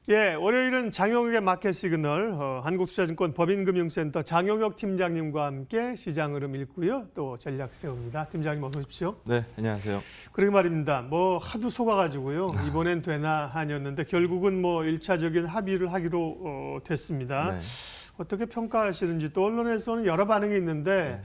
예, 월요일은 장영혁의 마켓 시그널, 한국투자증권 법인금융센터 장영혁 팀장님과 함께 시장 흐름 읽고요. 또 전략 세웁니다. 팀장님 어서 오십시오. 네, 안녕하세요. 그러게 말입니다. 뭐 하도 속아가지고요. 이번엔 되나 아니었는데 결국은 뭐 1차적인 합의를 하기로 됐습니다. 네. 어떻게 평가하시는지 또 언론에서는 여러 반응이 있는데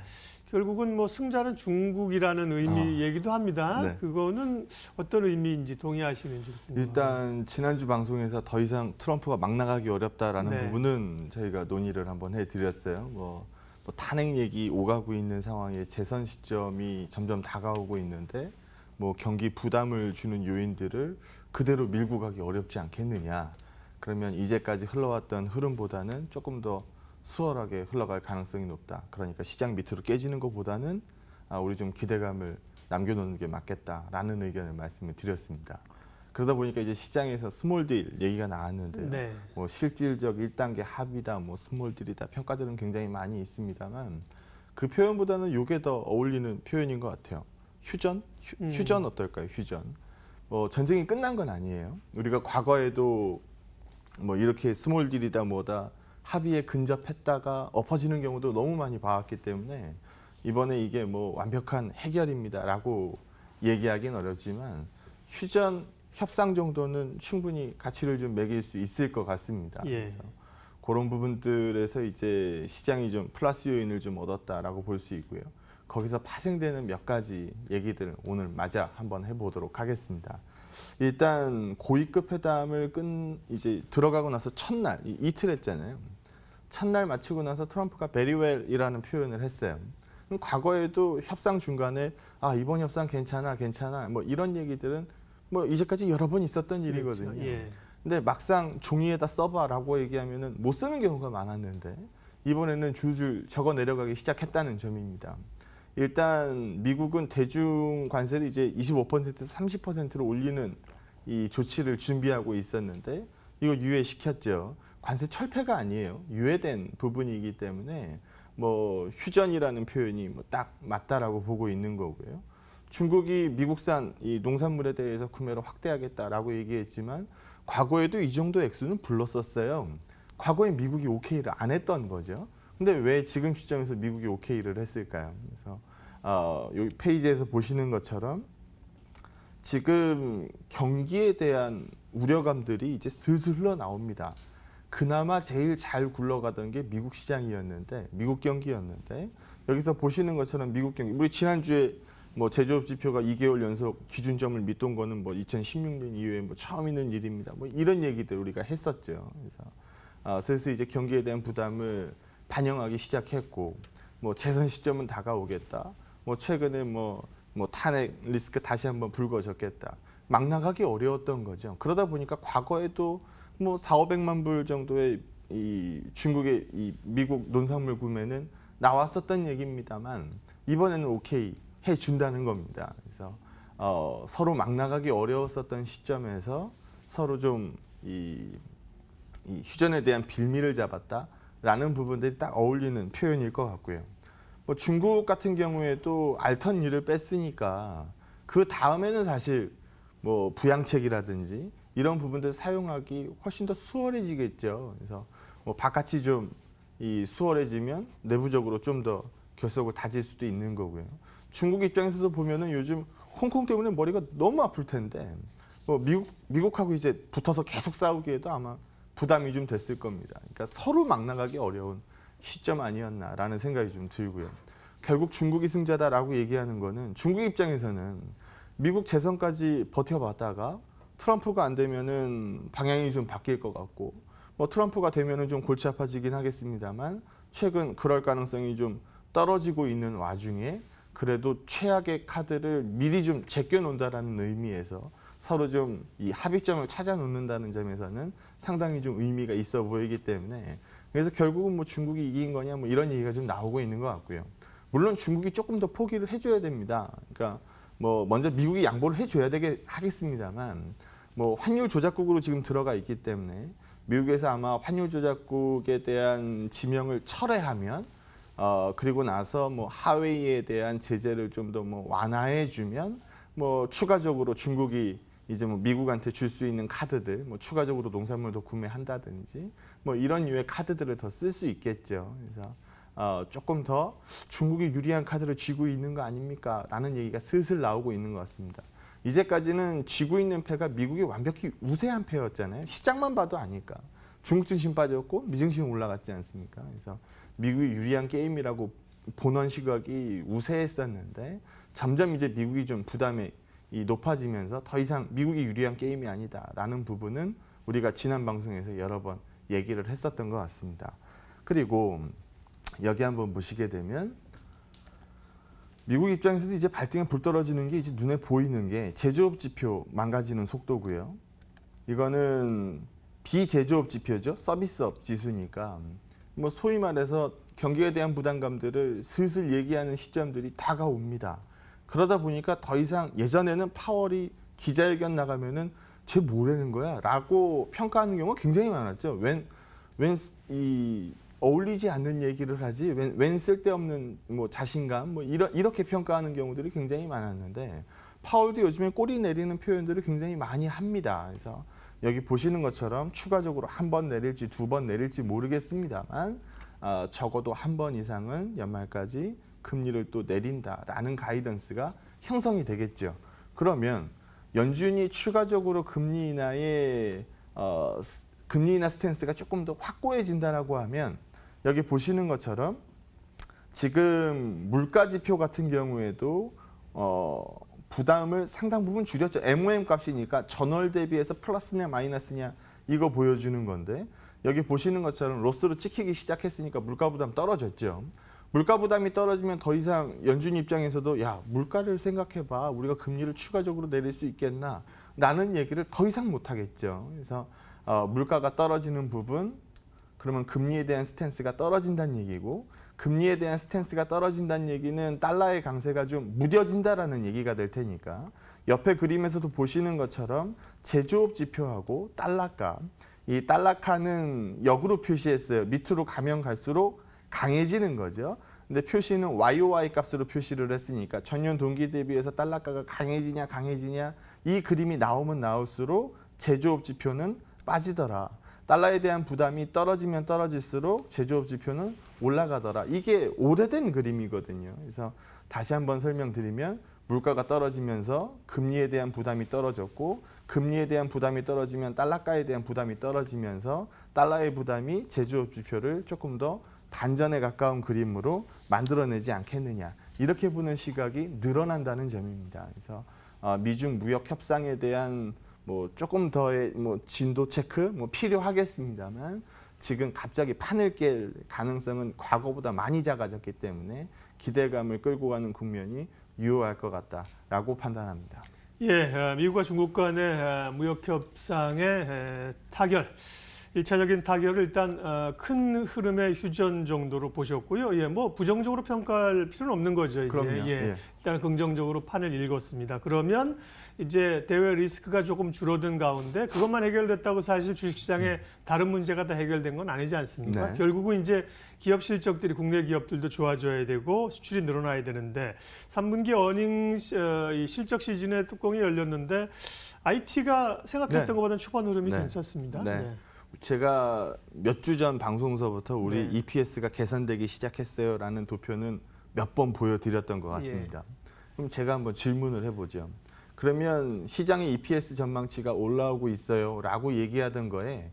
결국은 뭐 승자는 중국이라는 의미 얘기도 합니다. 네. 그거는 어떤 의미인지 동의하시는지 궁금합니다. 일단 지난주 방송에서 더 이상 트럼프가 막 나가기 어렵다라는 네. 부분은 저희가 논의를 한번 해드렸어요. 뭐 탄핵 얘기 오가고 있는 상황에 재선 시점이 점점 다가오고 있는데 뭐 경기 부담을 주는 요인들을 그대로 밀고 가기 어렵지 않겠느냐. 그러면 이제까지 흘러왔던 흐름보다는 조금 더 수월하게 흘러갈 가능성이 높다. 그러니까 시장 밑으로 깨지는 것보다는 우리 좀 기대감을 남겨놓는 게 맞겠다라는 의견을 말씀을 드렸습니다. 그러다 보니까 이제 시장에서 스몰딜 얘기가 나왔는데요. 네. 뭐 실질적 1단계 합의다, 뭐 스몰딜이다 평가들은 굉장히 많이 있습니다만 그 표현보다는 이게 더 어울리는 표현인 것 같아요. 휴전? 휴전 어떨까요? 휴전. 뭐 전쟁이 끝난 건 아니에요. 우리가 과거에도 뭐 이렇게 스몰딜이다 뭐다 합의에 근접했다가 엎어지는 경우도 너무 많이 봐왔기 때문에 이번에 이게 뭐 완벽한 해결입니다라고 얘기하기는 어렵지만 휴전 협상 정도는 충분히 가치를 좀 매길 수 있을 것 같습니다. 예. 그래서 그런 부분들에서 이제 시장이 좀 플러스 요인을 좀 얻었다라고 볼 수 있고요. 거기서 파생되는 몇 가지 얘기들 오늘 마저 한번 해보도록 하겠습니다. 일단 고위급 회담을 이제 들어가고 나서 첫날 이틀 했잖아요. 첫날 마치고 나서 트럼프가 very well이라는 표현을 했어요. 그럼 과거에도 협상 중간에 이번 협상 괜찮아 뭐 이런 얘기들은 뭐 이제까지 여러 번 있었던 일이거든요. 그렇죠. 예. 근데 막상 종이에다 써봐라고 얘기하면은 못 쓰는 경우가 많았는데 이번에는 줄줄 적어 내려가기 시작했다는 점입니다. 일단 미국은 대중 관세를 이제 25%에서 30%로 올리는 이 조치를 준비하고 있었는데 이거 유예시켰죠. 관세 철폐가 아니에요. 유예된 부분이기 때문에 뭐 휴전이라는 표현이 뭐 딱 맞다라고 보고 있는 거고요. 중국이 미국산 이 농산물에 대해서 구매를 확대하겠다라고 얘기했지만 과거에도 이 정도 액수는 불렀었어요. 과거에 미국이 오케이를 안 했던 거죠. 근데 왜 지금 시점에서 미국이 오케이를 했을까요? 그래서 여기 페이지에서 보시는 것처럼 지금 경기에 대한 우려감들이 이제 슬슬 흘러나옵니다. 그나마 제일 잘 굴러가던 게 미국 시장이었는데, 미국 경기였는데 여기서 보시는 것처럼 미국 경기, 우리 지난주에 뭐 제조업 지표가 2개월 연속 기준점을 밑돈 거는 뭐 2016년 이후에 뭐 처음 있는 일입니다. 뭐 이런 얘기들 우리가 했었죠. 그래서 슬슬 이제 경기에 대한 부담을 반영하기 시작했고, 뭐 재선 시점은 다가오겠다. 뭐 최근에 뭐 탄핵 리스크 다시 한번 불거졌겠다. 막 나가기 어려웠던 거죠. 그러다 보니까 과거에도 뭐 400~500만 불 정도의 이 중국의 이 미국 농산물 구매는 나왔었던 얘기입니다만 이번에는 오케이 해준다는 겁니다. 그래서 서로 막 나가기 어려웠었던 시점에서 서로 좀 이 휴전에 대한 빌미를 잡았다라는 부분들이 딱 어울리는 표현일 것 같고요. 뭐 중국 같은 경우에도 알턴 일을 뺐으니까 그 다음에는 사실 뭐 부양책이라든지 이런 부분들 사용하기 훨씬 더 수월해지겠죠. 그래서 뭐 바깥이 좀 수월해지면 내부적으로 좀 더 결속을 다질 수도 있는 거고요. 중국 입장에서도 보면은 요즘 홍콩 때문에 머리가 너무 아플 텐데 뭐 미국하고 이제 붙어서 계속 싸우기에도 아마 부담이 좀 됐을 겁니다. 그러니까 서로 막 나가기 어려운 시점 아니었나라는 생각이 좀 들고요. 결국 중국이 승자다라고 얘기하는 거는 중국 입장에서는 미국 재선까지 버텨봤다가 트럼프가 안 되면은 방향이 좀 바뀔 것 같고, 뭐 트럼프가 되면은 좀 골치 아파지긴 하겠습니다만 최근 그럴 가능성이 좀 떨어지고 있는 와중에 그래도 최악의 카드를 미리 좀 제껴놓는다라는 의미에서 서로 좀 이 합의점을 찾아놓는다는 점에서는 상당히 좀 의미가 있어 보이기 때문에 그래서 결국은 뭐 중국이 이긴 거냐 뭐 이런 얘기가 좀 나오고 있는 것 같고요. 물론 중국이 조금 더 포기를 해줘야 됩니다. 그러니까 뭐 먼저 미국이 양보를 해줘야 하겠습니다만 뭐 환율 조작국으로 지금 들어가 있기 때문에 미국에서 아마 환율 조작국에 대한 지명을 철회하면 그리고 나서 뭐 하웨이에 대한 제재를 좀 더 뭐 완화해주면 뭐 추가적으로 중국이 이제 뭐 미국한테 줄 수 있는 카드들, 뭐 추가적으로 농산물 더 구매한다든지 뭐 이런 유의 카드들을 더 쓸 수 있겠죠. 그래서 조금 더 중국이 유리한 카드를 쥐고 있는 거 아닙니까? 라는 얘기가 슬슬 나오고 있는 것 같습니다. 이제까지는 쥐고 있는 패가 미국이 완벽히 우세한 패였잖아요. 시장만 봐도 아니까. 중국 증시 빠졌고 미증시는 올라갔지 않습니까? 그래서 미국이 유리한 게임이라고 보는 시각이 우세했었는데 점점 이제 미국이 좀 부담이 높아지면서 더 이상 미국이 유리한 게임이 아니다라는 부분은 우리가 지난 방송에서 여러 번 얘기를 했었던 것 같습니다. 그리고 여기 한번 보시게 되면 미국 입장에서도 이제 발등에 불 떨어지는 게 이제 눈에 보이는 게 제조업 지표 망가지는 속도고요. 이거는 비제조업 지표죠. 서비스업 지수니까 뭐 소위 말해서 경기에 대한 부담감들을 슬슬 얘기하는 시점들이 다가옵니다. 그러다 보니까 더 이상 예전에는 파월이 기자회견 나가면은 쟤 뭐라는 거야? 라고 평가하는 경우가 굉장히 많았죠. 웬 어울리지 않는 얘기를 하지? 웬 쓸데없는 뭐 자신감? 뭐 이렇게 평가하는 경우들이 굉장히 많았는데 파월도 요즘에 꼬리 내리는 표현들을 굉장히 많이 합니다. 그래서 여기 보시는 것처럼 추가적으로 한 번 내릴지 두 번 내릴지 모르겠습니다만 적어도 한 번 이상은 연말까지 금리를 또 내린다라는 가이던스가 형성이 되겠죠. 그러면 연준이 추가적으로 금리 인하의 금리 인하 스탠스가 조금 더 확고해진다라고 하면 여기 보시는 것처럼 지금 물가 지표 같은 경우에도 부담을 상당 부분 줄였죠. MOM 값이니까 전월 대비해서 플러스냐 마이너스냐 이거 보여주는 건데 여기 보시는 것처럼 로스로 찍히기 시작했으니까 물가 부담 떨어졌죠. 물가 부담이 떨어지면 더 이상 연준 입장에서도 야 물가를 생각해봐. 우리가 금리를 추가적으로 내릴 수 있겠나 라는 얘기를 더 이상 못하겠죠. 그래서 물가가 떨어지는 부분 그러면 금리에 대한 스탠스가 떨어진다는 얘기고 금리에 대한 스탠스가 떨어진다는 얘기는 달러의 강세가 좀 무뎌진다라는 얘기가 될 테니까 옆에 그림에서도 보시는 것처럼 제조업 지표하고 달러값 이 달러카는 역으로 표시했어요. 밑으로 가면 갈수록 강해지는 거죠. 근데 표시는 YOY 값으로 표시를 했으니까 전년 동기 대비해서 달러가가 강해지냐 이 그림이 나오면 나올수록 제조업 지표는 빠지더라. 달러에 대한 부담이 떨어지면 떨어질수록 제조업 지표는 올라가더라. 이게 오래된 그림이거든요. 그래서 다시 한번 설명드리면 물가가 떨어지면서 금리에 대한 부담이 떨어졌고 금리에 대한 부담이 떨어지면 달러가에 대한 부담이 떨어지면서 달러의 부담이 제조업 지표를 조금 더 반전에 가까운 그림으로 만들어내지 않겠느냐. 이렇게 보는 시각이 늘어난다는 점입니다. 그래서 미중 무역 협상에 대한 뭐 조금 더의 뭐 진도 체크 뭐 필요하겠습니다만 지금 갑자기 판을 깰 가능성은 과거보다 많이 작아졌기 때문에 기대감을 끌고 가는 국면이 유효할 것 같다라고 판단합니다. 예, 미국과 중국 간의 무역 협상의 타결. 1차적인 타결을 일단 큰 흐름의 휴전 정도로 보셨고요. 예, 뭐 부정적으로 평가할 필요는 없는 거죠. 이제. 그럼요. 예, 일단 긍정적으로 판을 읽었습니다. 그러면 이제 대외 리스크가 조금 줄어든 가운데 그것만 해결됐다고 사실 주식시장에 다른 문제가 다 해결된 건 아니지 않습니까? 네. 결국은 이제 기업 실적들이 국내 기업들도 좋아져야 되고 수출이 늘어나야 되는데 3분기 어닝 실적 시즌에 뚜껑이 열렸는데 IT가 생각했던 네. 것보다는 초반 흐름이 네. 괜찮습니다. 네. 제가 몇 주 전 방송서부터 우리 네. EPS가 개선되기 시작했어요라는 도표는 몇 번 보여드렸던 것 같습니다. 그럼 제가 한번 질문을 해보죠. 그러면 시장의 EPS 전망치가 올라오고 있어요라고 얘기하던 거에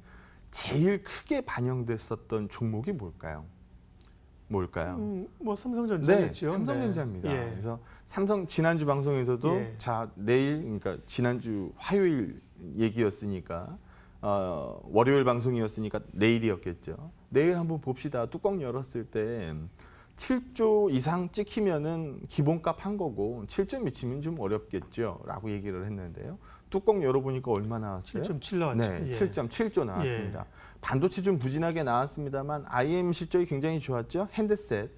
제일 크게 반영됐었던 종목이 뭘까요? 뭐 삼성전자겠죠. 네, 삼성전자입니다. 네. 예. 그래서 삼성 지난주 방송에서도 예. 자 내일 그러니까 지난주 화요일 얘기였으니까 월요일 방송이었으니까 내일이었겠죠. 내일 한번 봅시다. 뚜껑 열었을 때 7조 이상 찍히면은 기본값 한 거고 7조 미치면 좀 어렵겠죠. 라고 얘기를 했는데요. 뚜껑 열어보니까 얼마 나왔어요? 7.7 나왔죠. 네, 예. 7.7조 나왔습니다. 반도체 좀 부진하게 나왔습니다만 IM 실적이 굉장히 좋았죠. 핸드셋.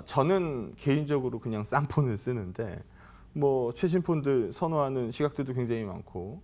저는 개인적으로 그냥 쌍폰을 쓰는데 뭐 최신 폰들 선호하는 시각들도 굉장히 많고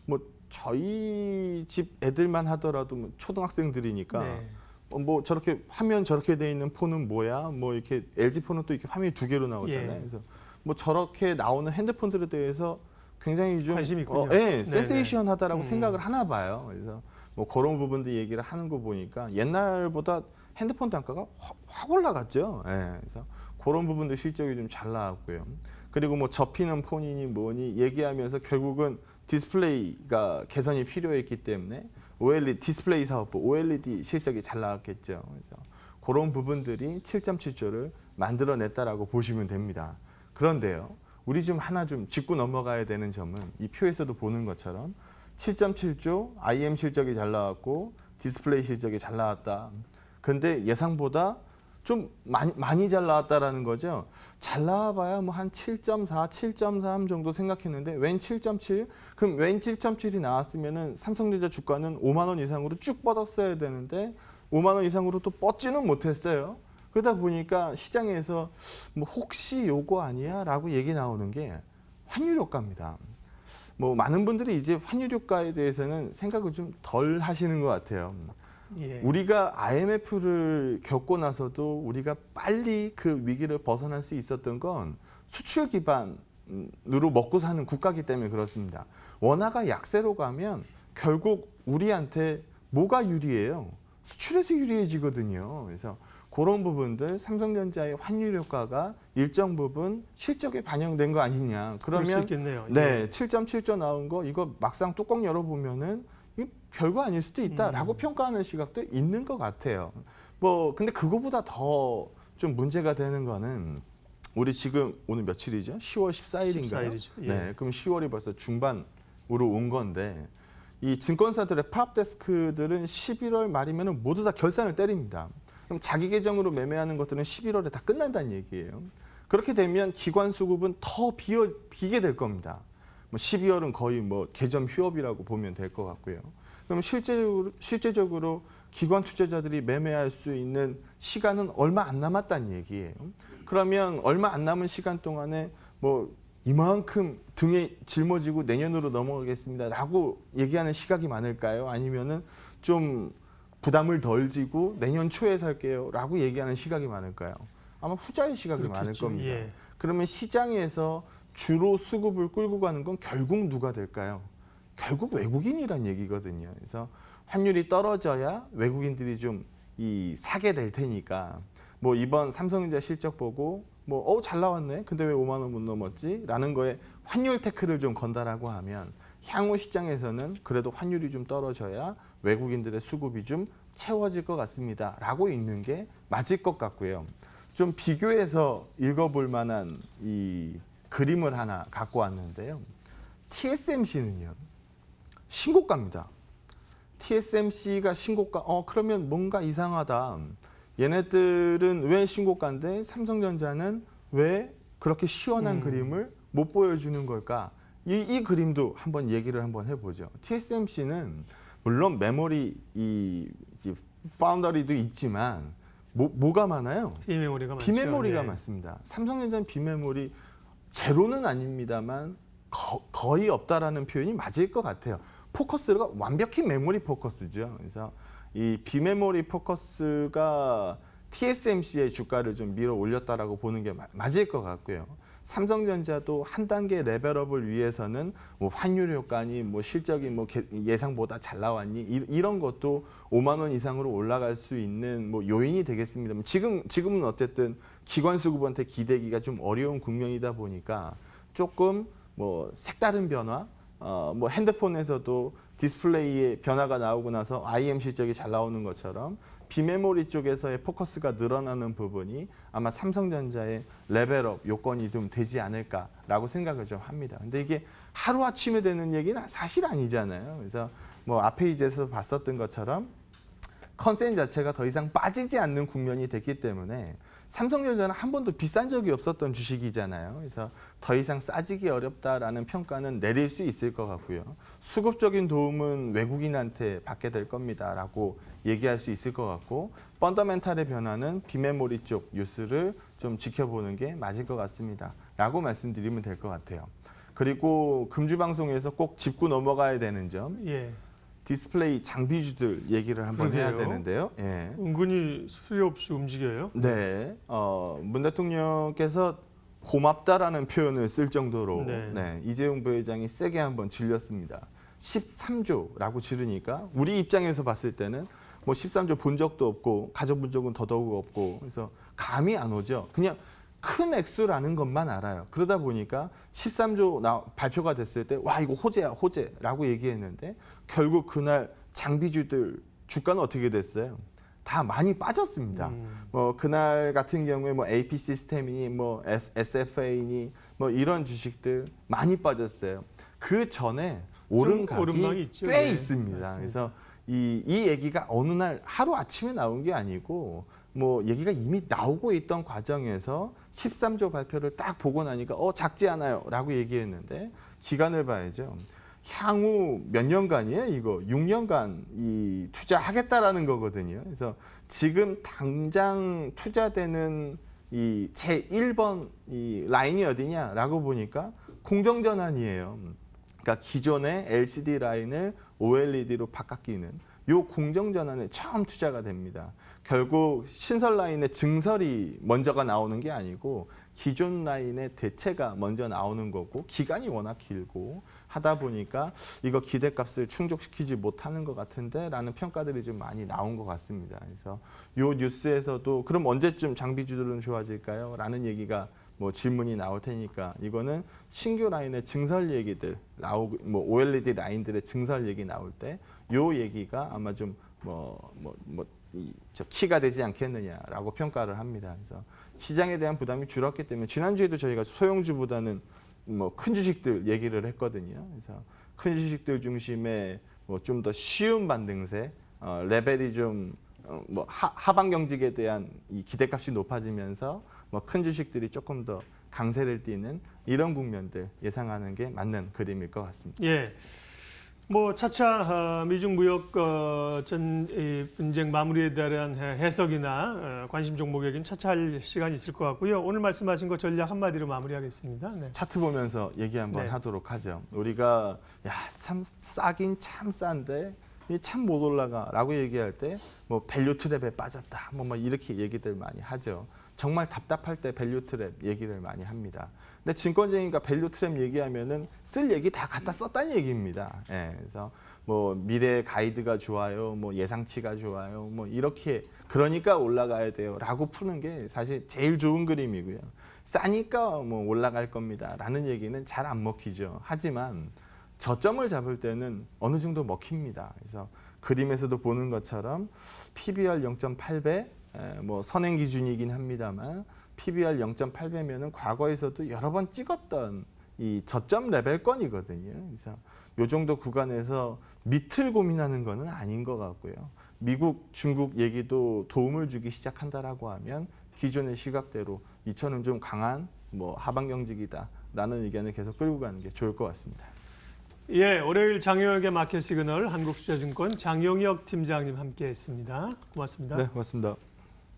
뭐 저희 집 애들만 하더라도 뭐 초등학생들이니까 네. 뭐 저렇게 화면 저렇게 돼 있는 폰은 뭐야? 뭐 이렇게 LG 폰은 또 이렇게 화면이 두 개로 나오잖아요. 예. 그래서 뭐 저렇게 나오는 핸드폰들에 대해서 굉장히 좀 관심이 있군요. 예, 네네. 센세이션하다라고 생각을 하나 봐요. 그래서 뭐 그런 부분도 얘기를 하는 거 보니까 옛날보다 핸드폰 단가가 확 올라갔죠. 예, 그래서 그런 부분도 실적이 좀 잘 나왔고요. 그리고 뭐 접히는 폰이니 뭐니 얘기하면서 결국은 디스플레이가 개선이 필요했기 때문에 OLED 디스플레이 사업부 OLED 실적이 잘 나왔겠죠. 그래서 그런 부분들이 7.7조를 만들어냈다라고 보시면 됩니다. 그런데요, 우리 좀 하나 좀 짚고 넘어가야 되는 점은 이 표에서도 보는 것처럼 7.7조 IM 실적이 잘 나왔고 디스플레이 실적이 잘 나왔다. 근데 예상보다 좀 많이 잘 나왔다라는 거죠. 잘 나와봐야 뭐 한 7.4, 7.3 정도 생각했는데 웬 7.7? 그럼 웬 7.7이 나왔으면은 삼성전자 주가는 5만 원 이상으로 쭉 뻗었어야 되는데 5만 원 이상으로 또 뻗지는 못했어요. 그러다 보니까 시장에서 뭐 혹시 요거 아니야? 라고 얘기 나오는 게 환율 효과입니다. 뭐 많은 분들이 이제 환율 효과에 대해서는 생각을 좀 덜 하시는 것 같아요. 예. 우리가 IMF를 겪고 나서도 우리가 빨리 그 위기를 벗어날 수 있었던 건 수출 기반으로 먹고 사는 국가이기 때문에 그렇습니다. 원화가 약세로 가면 결국 우리한테 뭐가 유리해요? 수출에서 유리해지거든요. 그래서 그런 부분들 삼성전자의 환율 효과가 일정 부분 실적에 반영된 거 아니냐. 그럴 수 그러면 있겠네요. 네, 예. 7.7조 나온 거 이거 막상 뚜껑 열어보면은 이게 별거 아닐 수도 있다라고 평가하는 시각도 있는 것 같아요. 뭐 근데 그거보다 더 좀 문제가 되는 거는 우리 지금 오늘 며칠이죠? 10월 14일인가요? 14일이죠. 예. 네, 그럼 10월이 벌써 중반으로 온 건데 이 증권사들의 프랍데스크들은 11월 말이면 모두 다 결산을 때립니다. 그럼 자기 계정으로 매매하는 것들은 11월에 다 끝난다는 얘기예요. 그렇게 되면 기관 수급은 더 비게 될 겁니다. 뭐 12월은 거의 뭐 개점 휴업이라고 보면 될 것 같고요. 그럼 실제적으로 기관 투자자들이 매매할 수 있는 시간은 얼마 안 남았다는 얘기예요. 그러면 얼마 안 남은 시간 동안에 뭐 이만큼 등에 짊어지고 내년으로 넘어가겠습니다라고 얘기하는 시각이 많을까요? 아니면은 좀 부담을 덜 지고 내년 초에 살게요라고 얘기하는 시각이 많을까요? 아마 후자의 시각이 그렇겠죠. 많을 겁니다. 예. 그러면 시장에서 주로 수급을 끌고 가는 건 결국 누가 될까요? 결국 외국인이란 얘기거든요. 그래서 환율이 떨어져야 외국인들이 좀 사게 될 테니까 뭐 이번 삼성전자 실적 보고 뭐 잘 나왔네. 근데 왜 5만 원 못 넘었지? 라는 거에 환율 태클을 좀 건다라고 하면 향후 시장에서는 그래도 환율이 좀 떨어져야 외국인들의 수급이 좀 채워질 것 같습니다. 라고 읽는 게 맞을 것 같고요. 좀 비교해서 읽어볼 만한 이 그림을 하나 갖고 왔는데요. TSMC는요. 신고가입니다. TSMC가 신고가, 그러면 뭔가 이상하다. 얘네들은 왜 신고가인데 삼성전자는 왜 그렇게 시원한 그림을 못 보여주는 걸까? 이 그림도 한번 얘기를 한번 해보죠. TSMC는 물론 메모리 이 파운더리도 있지만 뭐가 많아요? 비메모리가 많죠. 비메모리가 네. 많습니다. 삼성전자는 비메모리 제로는 아닙니다만 거의 없다라는 표현이 맞을 것 같아요. 포커스가 완벽히 메모리 포커스죠. 그래서 이 비메모리 포커스가 TSMC의 주가를 좀 밀어 올렸다라고 보는 게 맞을 것 같고요. 삼성전자도 한 단계 레벨업을 위해서는 뭐 환율 효과니 뭐 실적이 뭐 예상보다 잘 나왔니 이런 것도 5만 원 이상으로 올라갈 수 있는 뭐 요인이 되겠습니다. 지금은 어쨌든 기관 수급한테 기대기가 좀 어려운 국면이다 보니까 조금 뭐 색다른 변화, 뭐 핸드폰에서도 디스플레이의 변화가 나오고 나서 IM 실적이 잘 나오는 것처럼 비메모리 쪽에서의 포커스가 늘어나는 부분이 아마 삼성전자의 레벨업 요건이 좀 되지 않을까라고 생각을 좀 합니다. 근데 이게 하루아침에 되는 얘기는 사실 아니잖아요. 그래서 뭐 앞에 이제서 봤었던 것처럼 컨센 자체가 더 이상 빠지지 않는 국면이 됐기 때문에 삼성전자는 한 번도 비싼 적이 없었던 주식이잖아요. 그래서 더 이상 싸지기 어렵다라는 평가는 내릴 수 있을 것 같고요. 수급적인 도움은 외국인한테 받게 될 겁니다라고 얘기할 수 있을 것 같고 펀더멘탈의 변화는 비메모리 쪽 뉴스를 좀 지켜보는 게 맞을 것 같습니다. 라고 말씀드리면 될 것 같아요. 그리고 금주방송에서 꼭 짚고 넘어가야 되는 점 예. 디스플레이 장비주들 얘기를 한번 해야 그러게요. 되는데요. 예. 은근히 수요 없이 움직여요. 네, 문 대통령께서 고맙다라는 표현을 쓸 정도로 네. 이재용 부회장이 세게 한번 질렸습니다. 13조라고 지르니까 우리 입장에서 봤을 때는 뭐 13조 본 적도 없고 가져본 적은 더더욱 없고 그래서 감이 안 오죠. 그냥 큰 액수라는 것만 알아요. 그러다 보니까 13조 발표가 됐을 때 와 이거 호재야 호재라고 얘기했는데 결국 그날 장비주들 주가는 어떻게 됐어요? 다 많이 빠졌습니다. 뭐 그날 같은 경우에 뭐 AP 시스템이니 뭐 SFA니 뭐 이런 주식들 많이 빠졌어요. 그 전에 오름각이 있죠. 꽤 네, 있습니다. 맞습니다. 그래서 이 얘기가 어느 날 하루 아침에 나온 게 아니고 뭐 얘기가 이미 나오고 있던 과정에서 13조 발표를 딱 보고 나니까 작지 않아요 라고 얘기했는데 기간을 봐야죠. 향후 몇 년간이에요 이거 6년간 이 투자하겠다라는 거거든요. 그래서 지금 당장 투자되는 이 제1번 이 라인이 어디냐라고 보니까 공정전환이에요. 그러니까 기존의 LCD 라인을 OLED로 바뀌는 요 공정전환에 처음 투자가 됩니다. 결국 신설 라인의 증설이 먼저가 나오는 게 아니고 기존 라인의 대체가 먼저 나오는 거고 기간이 워낙 길고 하다 보니까 이거 기대값을 충족시키지 못하는 것 같은데 라는 평가들이 좀 많이 나온 것 같습니다. 그래서 요 뉴스에서도 그럼 언제쯤 장비주들은 좋아질까요? 라는 얘기가 뭐 질문이 나올 테니까 이거는 신규 라인의 증설 얘기들 뭐 OLED 라인들의 증설 얘기 나올 때 요 얘기가 아마 좀 키가 되지 않겠느냐라고 평가를 합니다. 그래서 시장에 대한 부담이 줄었기 때문에 지난주에도 저희가 소형주보다는 뭐 큰 주식들 얘기를 했거든요. 그래서 큰 주식들 중심의 뭐 좀 더 쉬운 반등세, 레벨이 좀 뭐 하방 경직에 대한 이 기대값이 높아지면서 뭐 큰 주식들이 조금 더 강세를 띠는 이런 국면들 예상하는 게 맞는 그림일 것 같습니다. 예. 뭐 차차 미중 무역 분쟁 마무리에 대한 해석이나 관심 종목 얘기는 차차 할 시간이 있을 것 같고요. 오늘 말씀하신 거 전략 한마디로 마무리하겠습니다. 네. 차트 보면서 얘기 한번 네. 하도록 하죠. 우리가 참 싸긴 참 싼데 참 못 올라가라고 얘기할 때 뭐 밸류 트랩에 빠졌다. 뭐 이렇게 얘기들 많이 하죠. 정말 답답할 때 밸류 트랩 얘기를 많이 합니다. 근데 증권쟁이가 밸류 트랩 얘기하면은 쓸 얘기 다 갖다 썼다는 얘기입니다. 예, 그래서 뭐 미래 가이드가 좋아요, 뭐 예상치가 좋아요, 뭐 이렇게 그러니까 올라가야 돼요라고 푸는 게 사실 제일 좋은 그림이고요. 싸니까 뭐 올라갈 겁니다라는 얘기는 잘 안 먹히죠. 하지만 저점을 잡을 때는 어느 정도 먹힙니다. 그래서 그림에서도 보는 것처럼 PBR 0.8배, 뭐 선행 기준이긴 합니다만 PBR 0.8배면은 과거에서도 여러 번 찍었던 이 저점 레벨권이거든요. 그래서 요 정도 구간에서 밑을 고민하는 거는 아닌 것 같고요. 미국, 중국 얘기도 도움을 주기 시작한다라고 하면 기존의 시각대로 2천은 좀 강한 뭐 하방 경직이다라는 의견을 계속 끌고 가는 게 좋을 것 같습니다. 예, 월요일 장영혁의 마켓 시그널 한국투자증권 장영혁 팀장님 함께했습니다. 고맙습니다. 네, 고맙습니다.